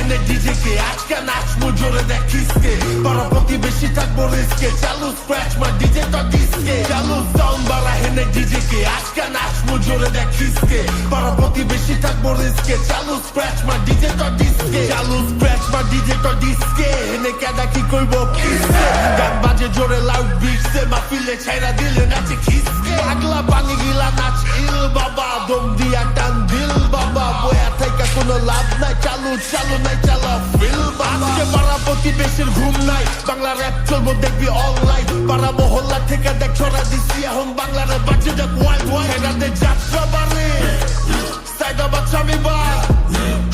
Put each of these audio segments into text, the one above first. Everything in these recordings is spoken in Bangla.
হেনে ডিজে কে আজকে নাচমু জোরে দেখ কিসকে পাড়া প্রতিবেশী থাকবো রিস্কে চালু স্ক্র্যাচ মা ডিজে তো ডিস্কে চালু সাউন্ড বাড়া হেনে ডিজে কে আজকে নাচমু জোরে দেখ কিসকে পাড়া প্রতিবেশী থাকবো রিস্কে চালু স্ক্র্যাচ মা ডিজে তো ডিস্কে চালু স্ক্র্যাচ মা ডিজে তো ডিস্কে হেনে কেডা কি কইব কিসকে গান বাজে জোরে লাউড বিটসে মাহফিলে ছাইরা দিলে নাচে খিসকে পাগলা পানি গিলা নাচ ইল বাবা দম দিয়া টান দিল বাবা বয়া থেকে কোনো লাভ নাই চালু চালু নাই চালা ফিল বাবা আজকে পাড়া প্রতিবেশীর ঘুম নাই বাংলা র‍্যাপ চলবো দেখবি অনলাইন পাড়া মহল্লা থেকে দেখ ছড়া দিছি এখন বাংলা র‍্যাপ বাজে দেখ ওয়াইল্ড ওয়াইল্ড হেরাতে যাত্রা বাড়ে সাইদাবাদ স্বামীবাগ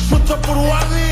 সূত্রপুর ওয়ারি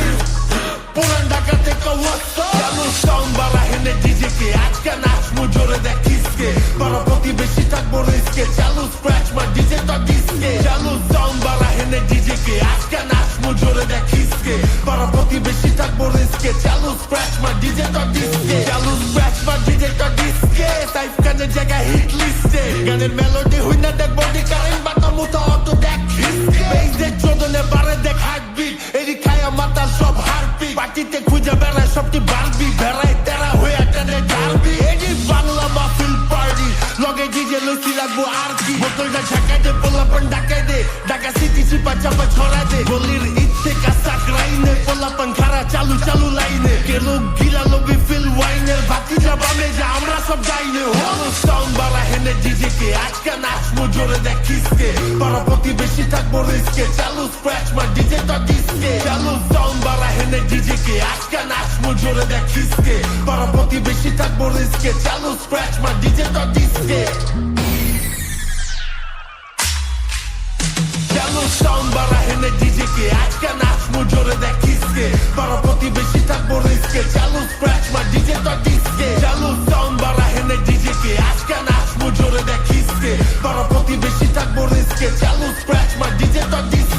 পুরান ঢাকা থেকে ওয়াসা চালু সাউন্ড বাড়া হেনে ডিজে কে আজকে নাচমু জোরে দেখ কিসকে পাড়া প্রতিবেশী থাকবো রিস্কে চালু স্ক্র্যাচ মা ডিজে তো ডিস্কে চালু সাউন্ড বাড়া হেনে ডিজে কে আজকে নাচমু জোরে দেখ কিসকে পাড়া প্রতিবেশী থাকবো রিস্কে চালু স্ক্র্যাচ মা ডিজে তো ডিস্কে চালু স্ক্র্যাচ মা ডিজে তো ডিস্কে সাইফ খানের জায়গায় হিট লিস্টে গানের মেলোডি হই না দেখ বডি কারেন্ট বাটা মুতা অটো দেখ হিসকে বেস দেখ চোদনে বারে দেখ হার্টবিট এরি খায়া মাতাল সব হার্টবিট পার্টিতে খুঁজে বেড়ায় সবটি বারবি বেড়ায় তেরা হয়ে টানে ডারবি এরি বাংলা মাহফিল পার্টি লগে ডিজে লইছি লাগবো আর কি বোতলটা ঝাঁকাই দে পোলাপন ঢাকাই দে ঢাকা সিটি চিপা চাপা ছড়া দে গলির ইচ্ছে কাসা ক্রাইনে পোলাপন খারা চালু চালু লাইনে কেলো গিলা লবি ফিল ওয়াইনের বাকি যা বামে যা আমরা সব গাইনে হলো সাউন্ড বাড়া হেনে ডিজে কে আজকে নাচমু জোরে দেখ কিসকে পাড়া প্রতিবেশী থাকবো রিস্কে চালু স্ক্র্যাচ মা ডিজে তো ডিস্কে চালু সাউন্ড বাড়া হেনে ডিজে কে আজকে নাচমু জোরে দেখ কিসকে পাড়া প্রতিবেশী থাকবো রিস্কে চালু স্ক্র্যাচ মা ডিজে তো ডিস্কে চালু সাউন্ড বাড়া হেনে ডিজে কে আজকে নাচমু জোরে দেখ কিসকে পাড়া প্রতিবেশী থাকবো রিস্কে চালু স্ক্র্যাচ মা ডিজে তো ডিস্কে চালু সাউন্ড বাড়া হেনে ডিজে কে আজকে নাচমু জোরে দেখ কিসকে পাড়া প্রতিবেশী থাকবো রিস্কে চালু স্ক্র্যাচ মা ডিজে তো ডিস্কে